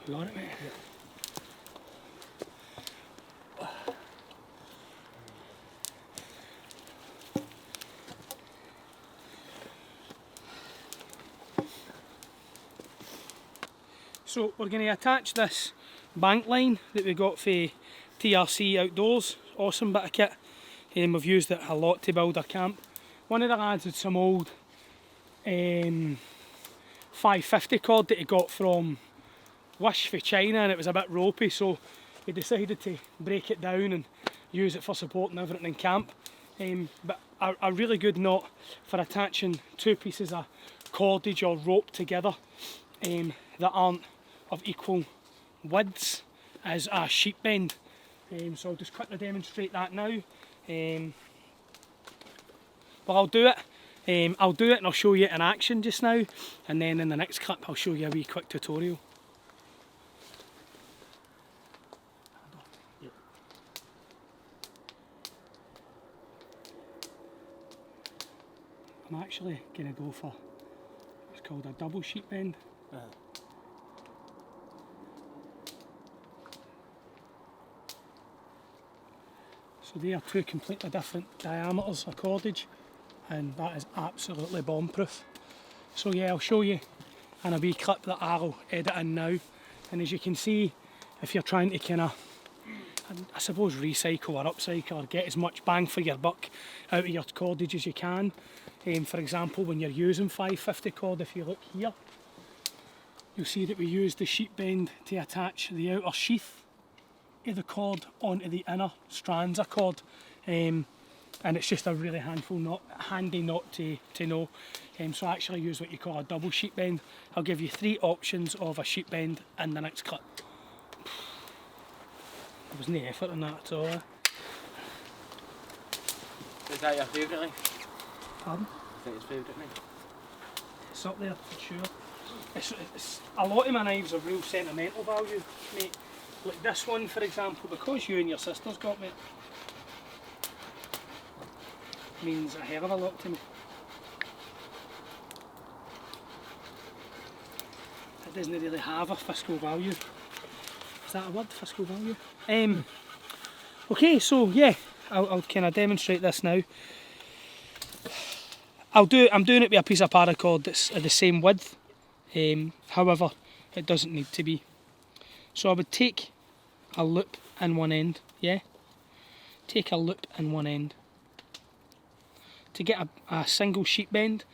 You on it, mate? Yeah. So we're going to attach this bank line that we got for TRC Outdoors. Awesome bit of kit. We've used it a lot to build our camp. One of the lads had some old 550 cord that he got from Wish for China, and it was a bit ropey, so we decided to break it down and use it for support and everything in camp. But a really good knot for attaching two pieces of cordage or rope together that aren't of equal widths as a sheep bend. So I'll just quickly demonstrate that now. Well, I'll do it and I'll show you in action just now, and then in the next clip I'll show you a wee quick tutorial. I'm actually going to go for what's called a double sheep bend. So they are two completely different diameters of cordage, and that is absolutely bomb proof. So yeah, I'll show you in a wee clip that I'll edit in now, and as you can see, if you're trying to kind of, I suppose, recycle or upcycle or get as much bang for your buck out of your cordage as you can, for example, when you're using 550 cord, if you look here, you'll see that we use the sheep bend to attach the outer sheath of the cord onto the inner strands of cord, and it's just a really handy knot to know. So I actually use what you call a double sheep bend. I'll give you 3 options of a sheep bend in the next clip. There was no effort in that at all. Is that your favourite line? Pardon? Is that your favourite line? It's up there for sure. It's a lot of my knives are real sentimental value, mate. Like this one, for example, because you and your sister's got me, means a hell of a lot to me. It doesn't really have a fiscal value. Is that a word, fiscal value? Okay, so yeah, I'll kind of demonstrate this now. I'm doing it with a piece of paracord that's the same width. However, it doesn't need to be. So I would take a loop in one end, yeah? Take a loop in one end. To get a single sheep bend,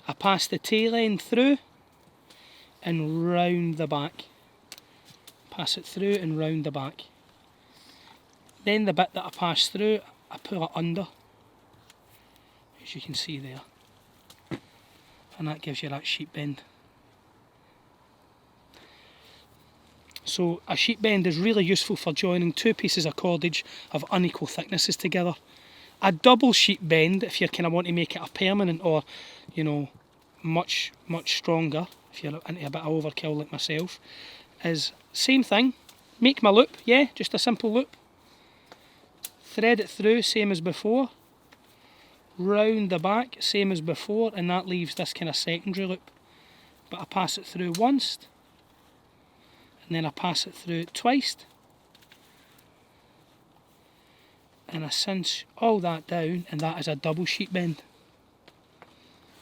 I pass the tail end through and round the back. Pass it through and round the back. Then the bit that I pass through, I pull it under, as you can see there. And that gives you that sheep bend. So a sheep bend is really useful for joining two pieces of cordage of unequal thicknesses together. A double sheep bend, if you kind of want to make it a permanent or, you know, much stronger, if you're into a bit of overkill like myself, is same thing. Make my loop, yeah, just a simple loop. Thread it through, same as before. Round the back, same as before, and that leaves this kind of secondary loop. But I pass it through once, and then I pass it through twice, and I cinch all that down, and that is a double sheep bend,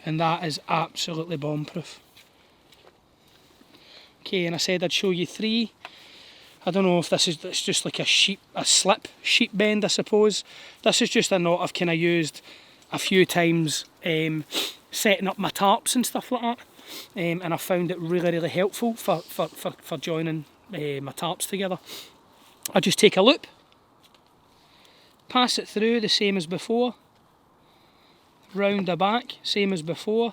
and that is absolutely bomb proof. Okay, and I said I'd show you 3. I don't know if it's just like a slip sheep bend, I suppose. This is just a knot I've kind of used a few times setting up my tarps and stuff like that. And I found it really helpful for joining my tarps together. I just take a loop, pass it through the same as before, round the back, same as before,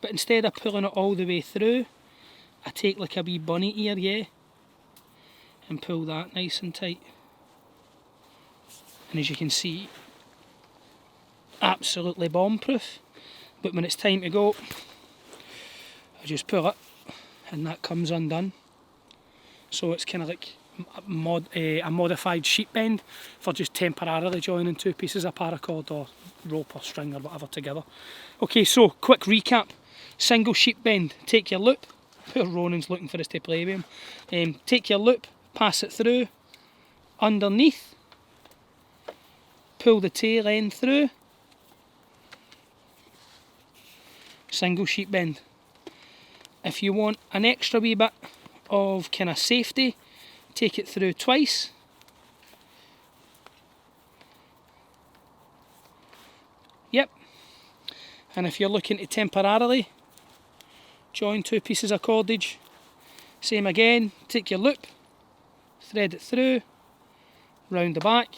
but instead of pulling it all the way through, I take like a wee bunny ear, yeah, and pull that nice and tight. And as you can see, absolutely bomb proof. But when it's time to go, I just pull it and that comes undone. So it's kind of like a modified sheep bend for just temporarily joining two pieces of paracord or rope or string or whatever together. Okay, so quick recap. Single sheep bend, take your loop, Poor Ronan's looking for us to play with him. Take your loop, pass it through, underneath, pull the tail end through, single sheep bend. If you want an extra wee bit of kind of safety, take it through twice. Yep. And if you're looking to temporarily join two pieces of cordage, same again, take your loop, thread it through, round the back.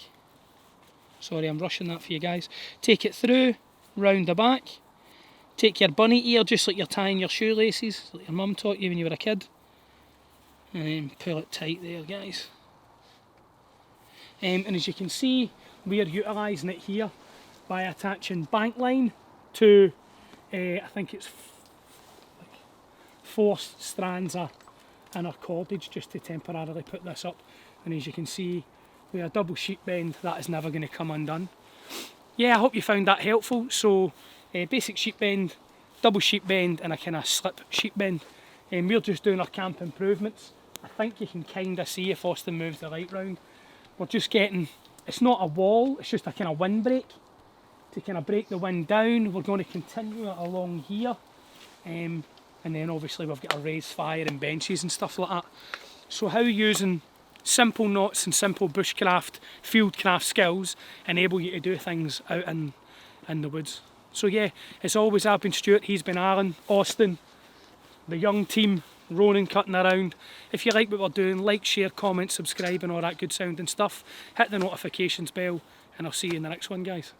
Sorry, I'm rushing that for you guys. Take it through, round the back. Take your bunny ear, just like you're tying your shoelaces, like your mum taught you when you were a kid. And then pull it tight there, guys. And as you can see, we are utilising it here by attaching bank line to, I think it's like 4 strands of in our cordage just to temporarily put this up. And as you can see, with a double sheep bend, that is never going to come undone. Yeah, I hope you found that helpful. So basic sheep bend, double sheep bend, and a kind of slip sheep bend. We're just doing our camp improvements. I think you can kind of see if Austin moves the light round. We're just getting, it's not a wall, it's just a kind of windbreak to kind of break the wind down. We're going to continue it along here. And then obviously we've got a raised fire and benches and stuff like that. So how using simple knots and simple bushcraft, fieldcraft skills enable you to do things out in the woods. So yeah, as always, I've been Stuart, he's been Alan, Austin, the young team, Ronan cutting around. If you like what we're doing, like, share, comment, subscribe and all that good sounding stuff. Hit the notifications bell and I'll see you in the next one, guys.